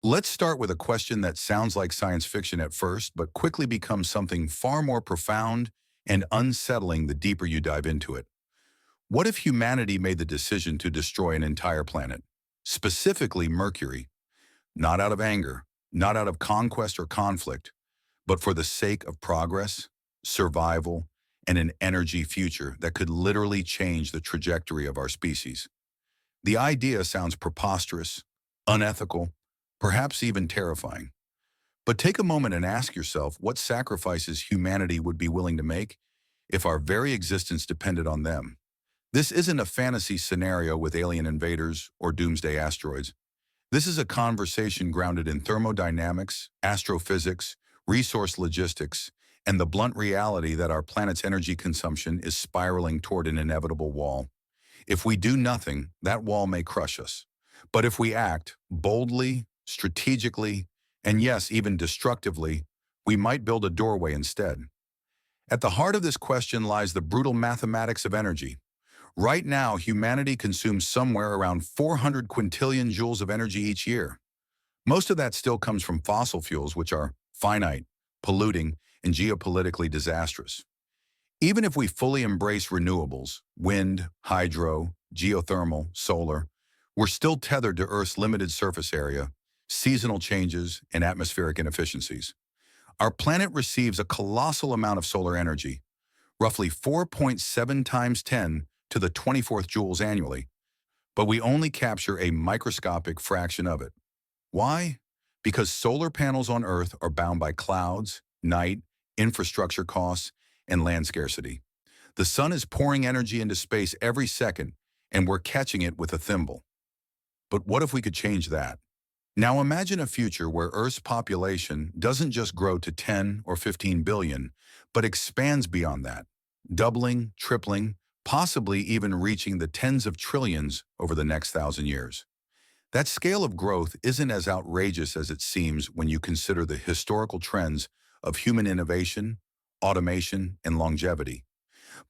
Let's start with a question that sounds like science fiction at first, but quickly becomes something far more profound and unsettling the deeper you dive into it. What if humanity made the decision to destroy an entire planet, specifically Mercury, not out of anger, not out of conquest or conflict, but for the sake of progress, survival, and an energy future that could literally change the trajectory of our species? The idea sounds preposterous, unethical, perhaps even terrifying. But take a moment and ask yourself what sacrifices humanity would be willing to make if our very existence depended on them. This isn't a fantasy scenario with alien invaders or doomsday asteroids. This is a conversation grounded in thermodynamics, astrophysics, resource logistics, and the blunt reality that our planet's energy consumption is spiraling toward an inevitable wall. If we do nothing, that wall may crush us. But if we act boldly, strategically, and yes, even destructively, we might build a doorway instead. At the heart of this question lies the brutal mathematics of energy. Right now, humanity consumes somewhere around 400 quintillion joules of energy each year. Most of that still comes from fossil fuels, which are finite, polluting, and geopolitically disastrous. Even if we fully embrace renewables, wind, hydro, geothermal, solar, we're still tethered to Earth's limited surface area, seasonal changes, and atmospheric inefficiencies. Our planet receives a colossal amount of solar energy, roughly 4.7 times 10 to the 24th joules annually, but we only capture a microscopic fraction of it. Why? Because solar panels on Earth are bound by clouds, night, infrastructure costs, and land scarcity. The sun is pouring energy into space every second, and we're catching it with a thimble. But what if we could change that? Now imagine a future where Earth's population doesn't just grow to 10 or 15 billion, but expands beyond that, doubling, tripling, possibly even reaching the tens of trillions over the next 1,000 years. That scale of growth isn't as outrageous as it seems when you consider the historical trends of human innovation, automation, and longevity.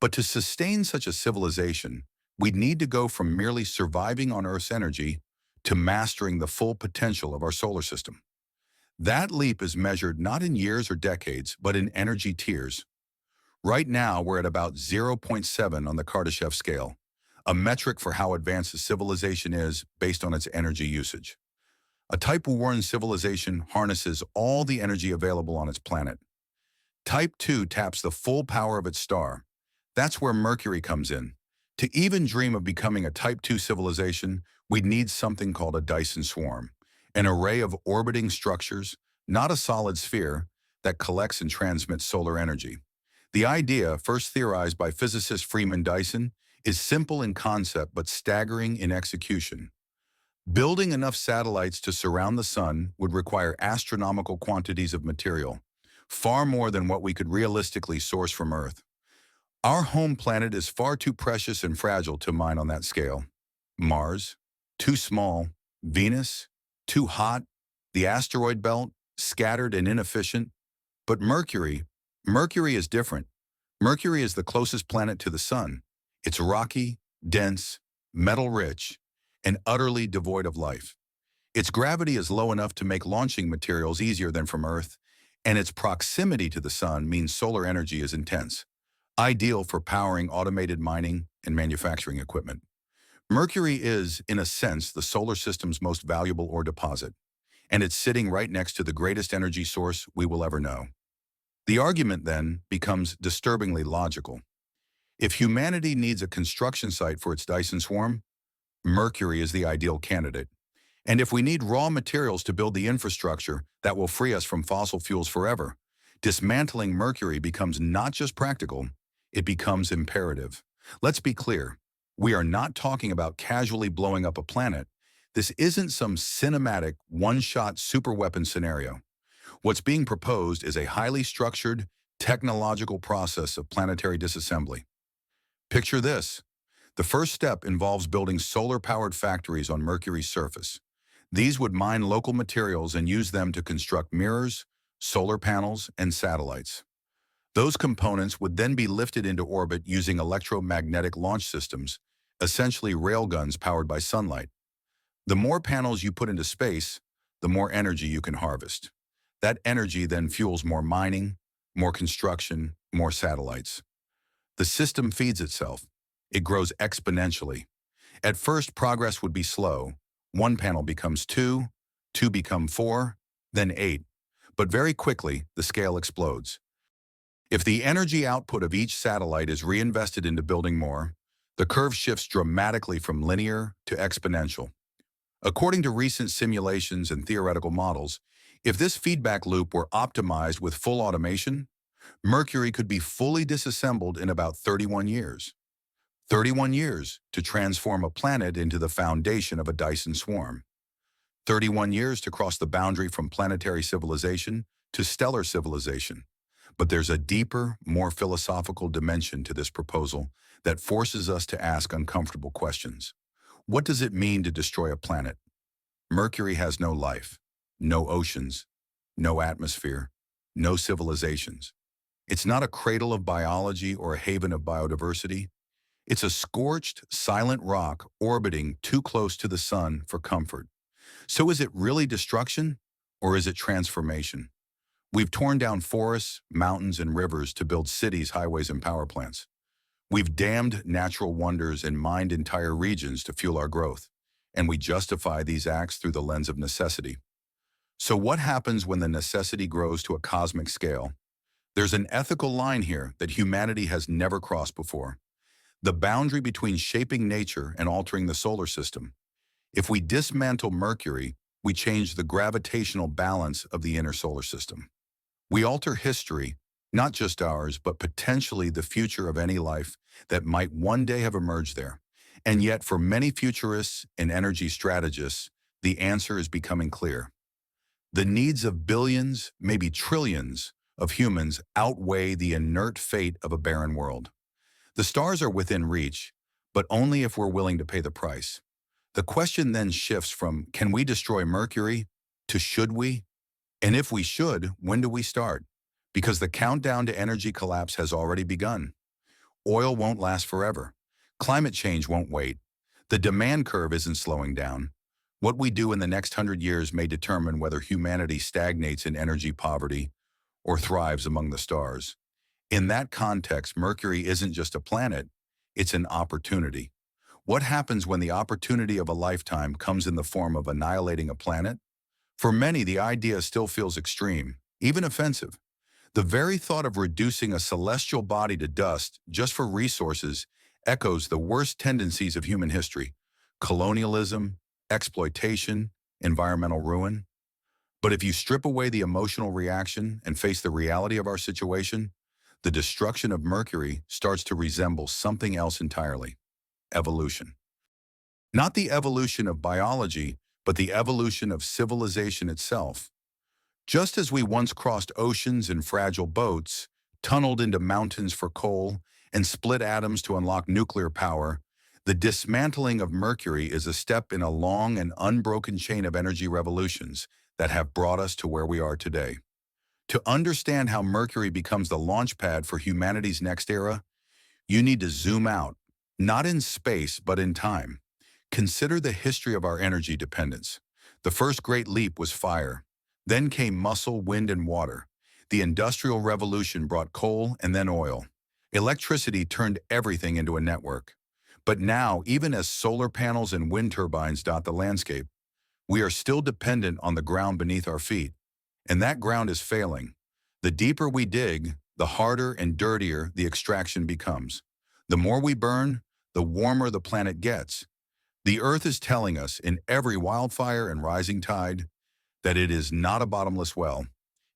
But to sustain such a civilization, we'd need to go from merely surviving on Earth's energy to mastering the full potential of our solar system. That leap is measured not in years or decades, but in energy tiers. Right now, we're at about zero point 0.7 on the Kardashev scale, a metric for how advanced a civilization is based on its energy usage. A Type 1 civilization harnesses all the energy available on its planet. Type 2 taps the full power of its star. That's where Mercury comes in. To even dream of becoming a Type 2 civilization, we'd need something called a Dyson swarm, an array of orbiting structures, not a solid sphere, that collects and transmits solar energy. The idea, first theorized by physicist Freeman Dyson, is simple in concept but staggering in execution. Building enough satellites to surround the sun would require astronomical quantities of material, far more than what we could realistically source from Earth. Our home planet is far too precious and fragile to mine on that scale. Mars, too small. Venus, too hot. The asteroid belt, scattered and inefficient. But Mercury is different. Mercury is the closest planet to the sun. It's rocky, dense, metal-rich, and utterly devoid of life. Its gravity is low enough to make launching materials easier than from Earth, and its proximity to the sun means solar energy is intense, ideal for powering automated mining and manufacturing equipment. Mercury is, in a sense, the solar system's most valuable ore deposit, and it's sitting right next to the greatest energy source we will ever know. The argument, then, becomes disturbingly logical. If humanity needs a construction site for its Dyson swarm, Mercury is the ideal candidate. And if we need raw materials to build the infrastructure that will free us from fossil fuels forever, dismantling Mercury becomes not just practical, it becomes imperative. Let's be clear, we are not talking about casually blowing up a planet. This isn't some cinematic, one-shot superweapon scenario. What's being proposed is a highly structured, technological process of planetary disassembly. Picture this. The first step involves building solar-powered factories on Mercury's surface. These would mine local materials and use them to construct mirrors, solar panels, and satellites. Those components would then be lifted into orbit using electromagnetic launch systems, essentially railguns powered by sunlight. The more panels you put into space, the more energy you can harvest. That energy then fuels more mining, more construction, more satellites. The system feeds itself. It grows exponentially. At first, progress would be slow. One panel becomes two, two become four, then eight. But very quickly, the scale explodes. If the energy output of each satellite is reinvested into building more, the curve shifts dramatically from linear to exponential. According to recent simulations and theoretical models, if this feedback loop were optimized with full automation, Mercury could be fully disassembled in about 31 years. 31 years to transform a planet into the foundation of a Dyson swarm. 31 years to cross the boundary from planetary civilization to stellar civilization. But there's a deeper, more philosophical dimension to this proposal that forces us to ask uncomfortable questions. What does it mean to destroy a planet? Mercury has no life, no oceans, no atmosphere, no civilizations. It's not a cradle of biology or a haven of biodiversity. It's a scorched, silent rock orbiting too close to the sun for comfort. So is it really destruction, or is it transformation? We've torn down forests, mountains, and rivers to build cities, highways, and power plants. We've dammed natural wonders and mined entire regions to fuel our growth, and we justify these acts through the lens of necessity. So what happens when the necessity grows to a cosmic scale? There's an ethical line here that humanity has never crossed before. The boundary between shaping nature and altering the solar system. If we dismantle Mercury, we change the gravitational balance of the inner solar system. We alter history, not just ours, but potentially the future of any life that might one day have emerged there. And yet, for many futurists and energy strategists, the answer is becoming clear. The needs of billions, maybe trillions, of humans outweigh the inert fate of a barren world. The stars are within reach, but only if we're willing to pay the price. The question then shifts from, can we destroy Mercury, to should we? And if we should, when do we start? Because the countdown to energy collapse has already begun. Oil won't last forever. Climate change won't wait. The demand curve isn't slowing down. What we do in the next 100 years may determine whether humanity stagnates in energy poverty or thrives among the stars. In that context, Mercury isn't just a planet, it's an opportunity. What happens when the opportunity of a lifetime comes in the form of annihilating a planet? For many, the idea still feels extreme, even offensive. The very thought of reducing a celestial body to dust just for resources echoes the worst tendencies of human history: colonialism, exploitation, environmental ruin. But if you strip away the emotional reaction and face the reality of our situation, the destruction of Mercury starts to resemble something else entirely: evolution. Not the evolution of biology, but the evolution of civilization itself. Just as we once crossed oceans in fragile boats, tunneled into mountains for coal, and split atoms to unlock nuclear power, the dismantling of Mercury is a step in a long and unbroken chain of energy revolutions that have brought us to where we are today. To understand how Mercury becomes the launchpad for humanity's next era, you need to zoom out, not in space, but in time. Consider the history of our energy dependence. The first great leap was fire. Then came muscle, wind, and water. The Industrial Revolution brought coal and then oil. Electricity turned everything into a network. But now, even as solar panels and wind turbines dot the landscape, we are still dependent on the ground beneath our feet. And that ground is failing. The deeper we dig, the harder and dirtier the extraction becomes. The more we burn, the warmer the planet gets. The Earth is telling us in every wildfire and rising tide that it is not a bottomless well.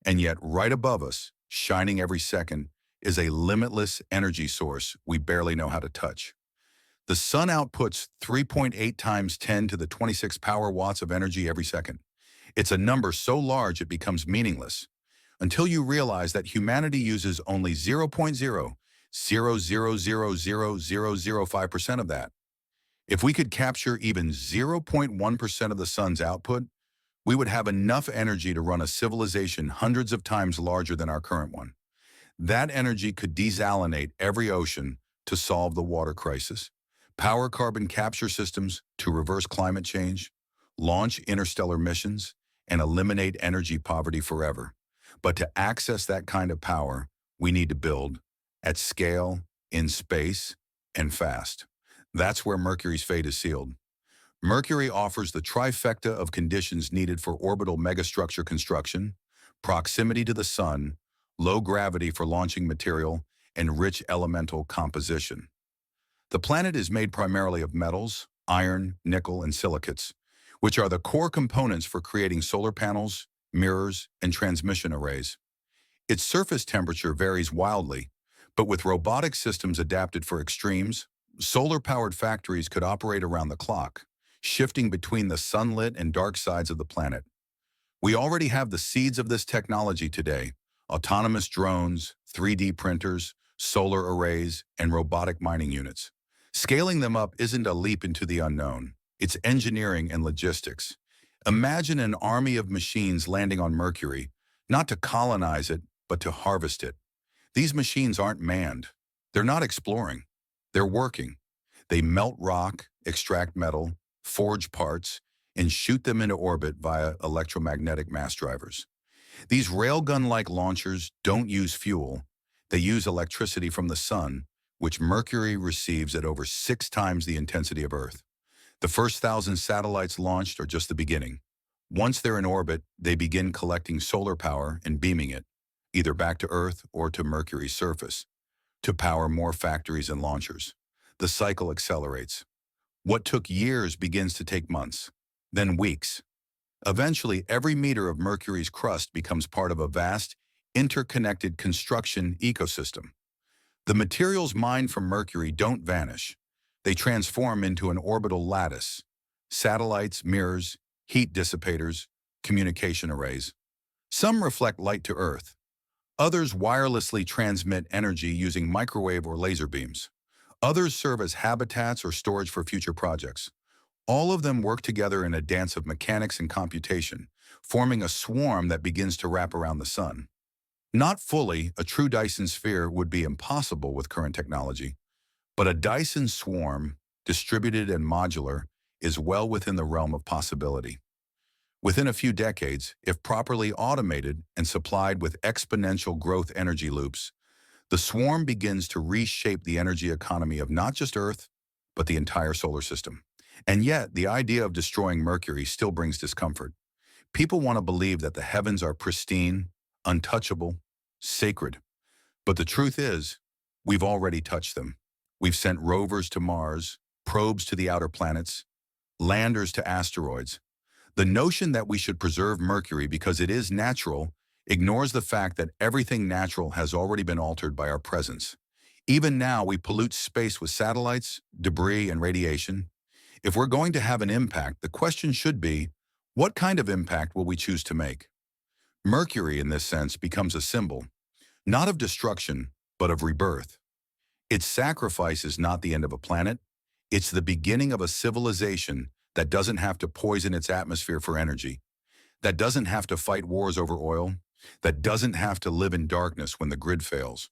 And yet right above us, shining every second, is a limitless energy source we barely know how to touch. The sun outputs 3.8 times 10 to the 26 power watts of energy every second. It's a number so large it becomes meaningless, until you realize that humanity uses only 0.0000005% of that. If we could capture even 0.1% of the sun's output, we would have enough energy to run a civilization hundreds of times larger than our current one. That energy could desalinate every ocean to solve the water crisis, power carbon capture systems to reverse climate change, launch interstellar missions, and eliminate energy poverty forever. But to access that kind of power, we need to build at scale, in space, and fast. That's where Mercury's fate is sealed. Mercury offers the trifecta of conditions needed for orbital megastructure construction: proximity to the sun, low gravity for launching material, and rich elemental composition. The planet is made primarily of metals, iron, nickel, and silicates, which are the core components for creating solar panels, mirrors, and transmission arrays. Its surface temperature varies wildly, but with robotic systems adapted for extremes, solar-powered factories could operate around the clock, shifting between the sunlit and dark sides of the planet. We already have the seeds of this technology today: autonomous drones, 3D printers, solar arrays, and robotic mining units. Scaling them up isn't a leap into the unknown. It's engineering and logistics. Imagine an army of machines landing on Mercury, not to colonize it, but to harvest it. These machines aren't manned. They're not exploring. They're working. They melt rock, extract metal, forge parts, and shoot them into orbit via electromagnetic mass drivers. These railgun-like launchers don't use fuel. They use electricity from the sun, which Mercury receives at over 6 times the intensity of Earth. The first 1,000 satellites launched are just the beginning. Once they're in orbit, they begin collecting solar power and beaming it, either back to Earth or to Mercury's surface, to power more factories and launchers. The cycle accelerates. What took years begins to take months, then weeks. Eventually, every meter of Mercury's crust becomes part of a vast, interconnected construction ecosystem. The materials mined from Mercury don't vanish. They transform into an orbital lattice: satellites, mirrors, heat dissipators, communication arrays. Some reflect light to Earth. Others wirelessly transmit energy using microwave or laser beams. Others serve as habitats or storage for future projects. All of them work together in a dance of mechanics and computation, forming a swarm that begins to wrap around the sun. Not fully, a true Dyson sphere would be impossible with current technology, but a Dyson swarm, distributed and modular, is well within the realm of possibility. Within a few decades, if properly automated and supplied with exponential growth energy loops, the swarm begins to reshape the energy economy of not just Earth, but the entire solar system. And yet, the idea of destroying Mercury still brings discomfort. People want to believe that the heavens are pristine, untouchable, sacred. But the truth is, we've already touched them. We've sent rovers to Mars, probes to the outer planets, landers to asteroids. The notion that we should preserve Mercury because it is natural ignores the fact that everything natural has already been altered by our presence. Even now, we pollute space with satellites, debris, and radiation. If we're going to have an impact, the question should be, what kind of impact will we choose to make? Mercury, in this sense, becomes a symbol, not of destruction, but of rebirth. Its sacrifice is not the end of a planet. It's the beginning of a civilization that doesn't have to poison its atmosphere for energy, that doesn't have to fight wars over oil, that doesn't have to live in darkness when the grid fails.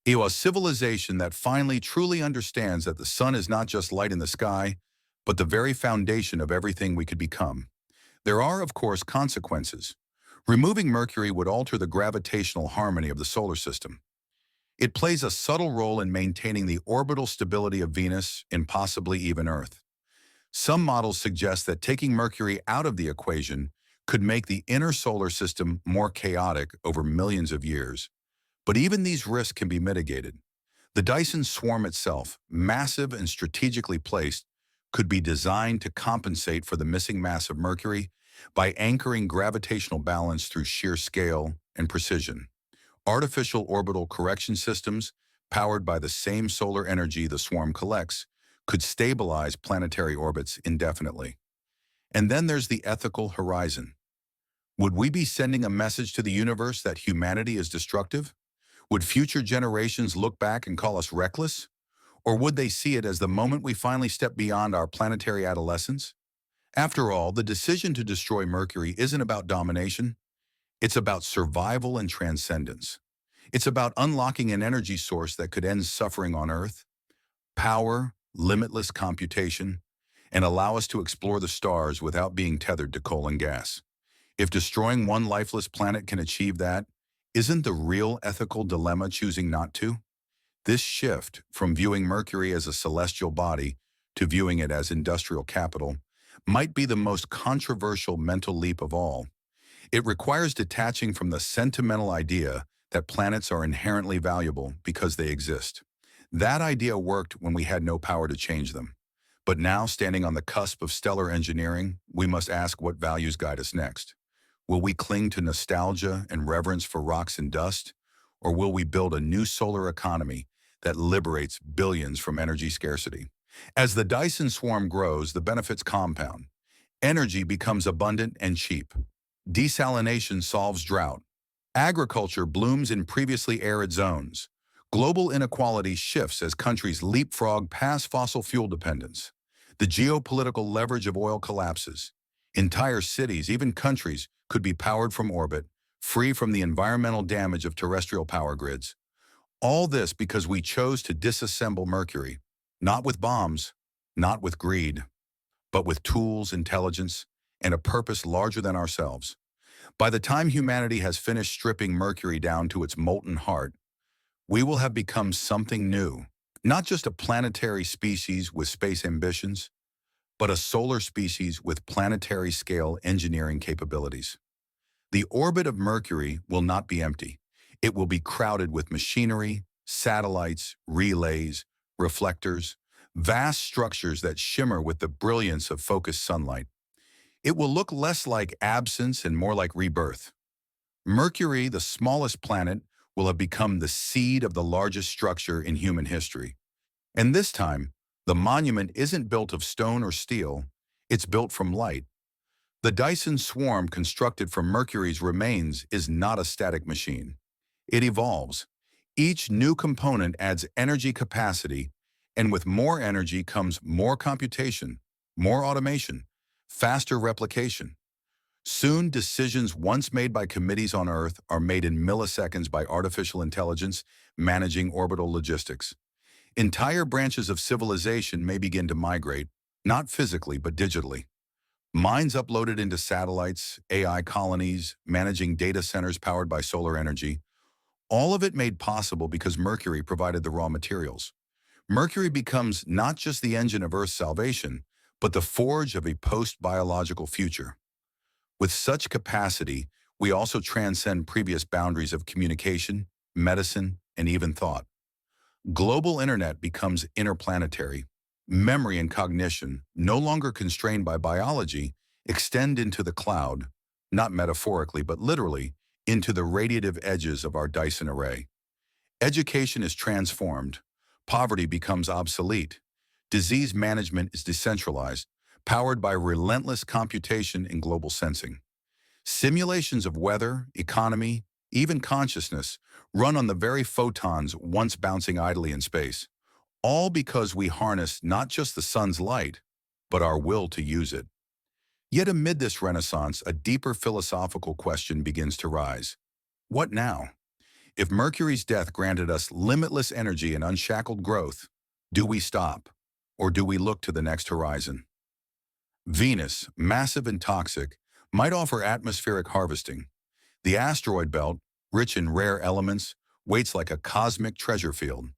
A civilization that finally truly understands that the sun is not just light in the sky, but the very foundation of everything we could become. There are, of course, consequences. Removing Mercury would alter the gravitational harmony of the solar system. It plays a subtle role in maintaining the orbital stability of Venus and possibly even Earth. Some models suggest that taking Mercury out of the equation could make the inner solar system more chaotic over millions of years. But even these risks can be mitigated. The Dyson swarm itself, massive and strategically placed, could be designed to compensate for the missing mass of Mercury by anchoring gravitational balance through sheer scale and precision. Artificial orbital correction systems, powered by the same solar energy the swarm collects, could stabilize planetary orbits indefinitely. And then there's the ethical horizon. Would we be sending a message to the universe that humanity is destructive? Would future generations look back and call us reckless? Or would they see it as the moment we finally step beyond our planetary adolescence? After all, the decision to destroy Mercury isn't about domination. It's about survival and transcendence. It's about unlocking an energy source that could end suffering on Earth, power, limitless computation, and allow us to explore the stars without being tethered to coal and gas. If destroying one lifeless planet can achieve that, isn't the real ethical dilemma choosing not to? This shift from viewing Mercury as a celestial body to viewing it as industrial capital might be the most controversial mental leap of all. It requires detaching from the sentimental idea that planets are inherently valuable because they exist. That idea worked when we had no power to change them. But now, standing on the cusp of stellar engineering, we must ask what values guide us next. Will we cling to nostalgia and reverence for rocks and dust? Or will we build a new solar economy that liberates billions from energy scarcity? As the Dyson swarm grows, the benefits compound. Energy becomes abundant and cheap. Desalination solves drought. Agriculture blooms in previously arid zones. Global inequality shifts as countries leapfrog past fossil fuel dependence. The geopolitical leverage of oil collapses. Entire cities, even countries, could be powered from orbit, free from the environmental damage of terrestrial power grids. All this because we chose to disassemble Mercury, not with bombs, not with greed, but with tools, intelligence, and a purpose larger than ourselves. By the time humanity has finished stripping Mercury down to its molten heart, we will have become something new, not just a planetary species with space ambitions, but a solar species with planetary-scale engineering capabilities. The orbit of Mercury will not be empty. It will be crowded with machinery, satellites, relays, reflectors, vast structures that shimmer with the brilliance of focused sunlight. It will look less like absence and more like rebirth. Mercury, the smallest planet, will have become the seed of the largest structure in human history. And this time, the monument isn't built of stone or steel, it's built from light. The Dyson swarm constructed from Mercury's remains is not a static machine. It evolves. Each new component adds energy capacity, and with more energy comes more computation, more automation, faster replication. Soon, decisions once made by committees on Earth are made in milliseconds by artificial intelligence managing orbital logistics. Entire branches of civilization may begin to migrate, not physically but digitally. Minds uploaded into satellites, AI colonies, managing data centers powered by solar energy, all of it made possible because Mercury provided the raw materials. Mercury becomes not just the engine of Earth's salvation, but the forge of a post-biological future. With such capacity, we also transcend previous boundaries of communication, medicine, and even thought. Global internet becomes interplanetary. Memory and cognition, no longer constrained by biology, extend into the cloud, not metaphorically but literally, into the radiative edges of our Dyson array. Education is transformed. Poverty becomes obsolete. Disease management is decentralized, powered by relentless computation and global sensing. Simulations of weather, economy, even consciousness run on the very photons once bouncing idly in space, all because we harness not just the sun's light, but our will to use it. Yet amid this renaissance, a deeper philosophical question begins to rise. What now? If Mercury's death granted us limitless energy and unshackled growth, do we stop, or do we look to the next horizon? Venus, massive and toxic, might offer atmospheric harvesting. The asteroid belt, rich in rare elements, waits like a cosmic treasure field.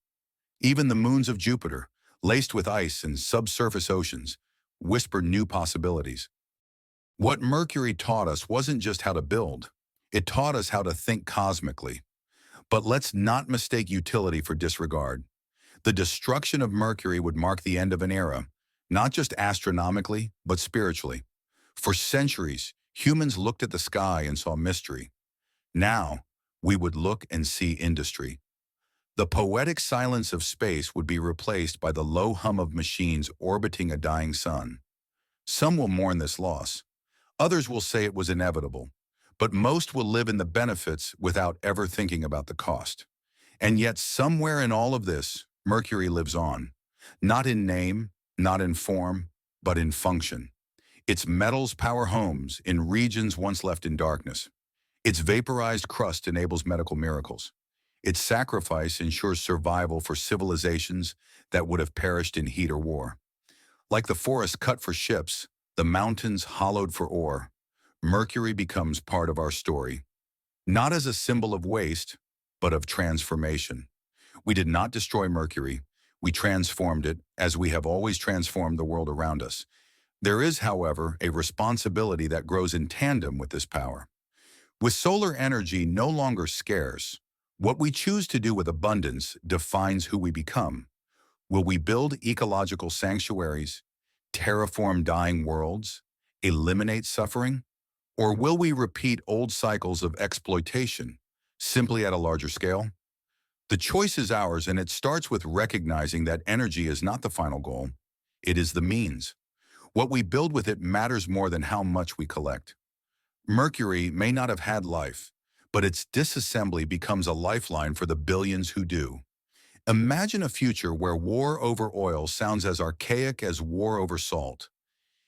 Even the moons of Jupiter, laced with ice and subsurface oceans, whisper new possibilities. What Mercury taught us wasn't just how to build, it taught us how to think cosmically. But let's not mistake utility for disregard. The destruction of Mercury would mark the end of an era, not just astronomically, but spiritually. For centuries, humans looked at the sky and saw mystery. Now, we would look and see industry. The poetic silence of space would be replaced by the low hum of machines orbiting a dying sun. Some will mourn this loss. Others will say it was inevitable. But most will live in the benefits without ever thinking about the cost. And yet somewhere in all of this, Mercury lives on. Not in name, not in form, but in function. Its metals power homes in regions once left in darkness. Its vaporized crust enables medical miracles. Its sacrifice ensures survival for civilizations that would have perished in heat or war. Like the forest cut for ships, the mountains hollowed for ore, Mercury becomes part of our story, not as a symbol of waste, but of transformation. We did not destroy Mercury. We transformed it as we have always transformed the world around us. There is, however, a responsibility that grows in tandem with this power. With solar energy no longer scarce, what we choose to do with abundance defines who we become. Will we build ecological sanctuaries, terraform dying worlds, eliminate suffering? Or will we repeat old cycles of exploitation, simply at a larger scale? The choice is ours, and it starts with recognizing that energy is not the final goal. It is the means. What we build with it matters more than how much we collect. Mercury may not have had life, but its disassembly becomes a lifeline for the billions who do. Imagine a future where war over oil sounds as archaic as war over salt.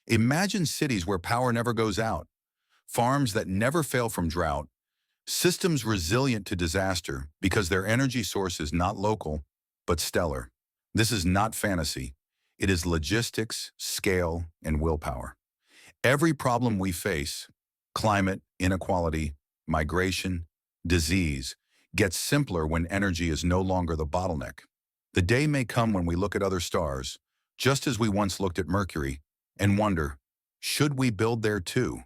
Imagine cities where power never goes out, farms that never fail from drought, systems resilient to disaster because their energy source is not local, but stellar. This is not fantasy. It is logistics, scale, and willpower. Every problem we face, climate, inequality, migration, disease, gets simpler when energy is no longer the bottleneck. The day may come when we look at other stars, just as we once looked at Mercury, and wonder, should we build there too?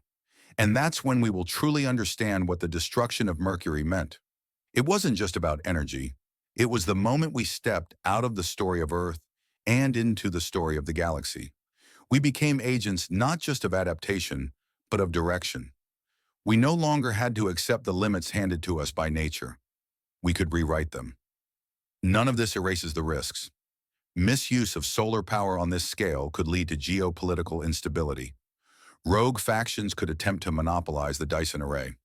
And that's when we will truly understand what the destruction of Mercury meant. It wasn't just about energy. It was the moment we stepped out of the story of Earth and into the story of the galaxy. We became agents not just of adaptation, but of direction. We no longer had to accept the limits handed to us by nature. We could rewrite them. None of this erases the risks. Misuse of solar power on this scale could lead to geopolitical instability. Rogue factions could attempt to monopolize the Dyson array.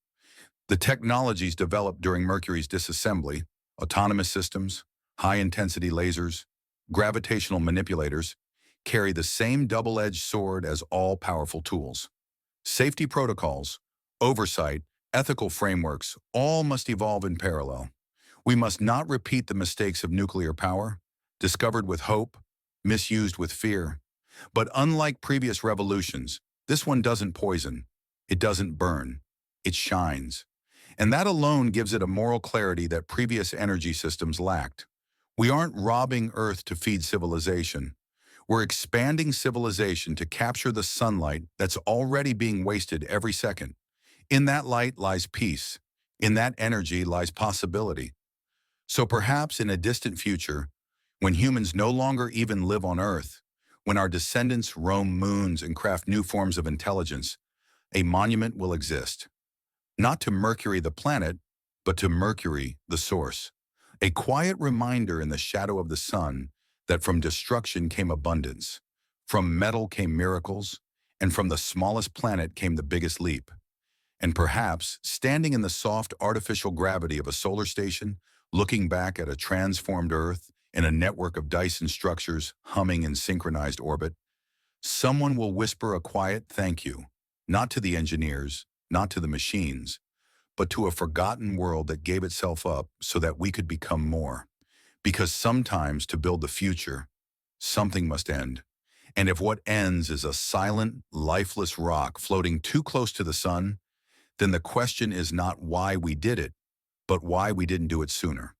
The technologies developed during Mercury's disassembly, autonomous systems, high-intensity lasers, gravitational manipulators, carry the same double-edged sword as all-powerful tools. Safety protocols, oversight, ethical frameworks, all must evolve in parallel. We must not repeat the mistakes of nuclear power, discovered with hope, misused with fear. But unlike previous revolutions, this one doesn't poison, it doesn't burn, it shines. And that alone gives it a moral clarity that previous energy systems lacked. We aren't robbing Earth to feed civilization. We're expanding civilization to capture the sunlight that's already being wasted every second. In that light lies peace. In that energy lies possibility. So perhaps in a distant future, when humans no longer even live on Earth, when our descendants roam moons and craft new forms of intelligence, a monument will exist. Not to Mercury the planet, but to Mercury the source. A quiet reminder in the shadow of the sun that from destruction came abundance, from metal came miracles, and from the smallest planet came the biggest leap. And perhaps, standing in the soft artificial gravity of a solar station, looking back at a transformed Earth in a network of Dyson structures humming in synchronized orbit, someone will whisper a quiet thank you, not to the engineers, not to the machines, but to a forgotten world that gave itself up so that we could become more. Because sometimes to build the future, something must end. And if what ends is a silent, lifeless rock floating too close to the sun, then the question is not why we did it, but why we didn't do it sooner.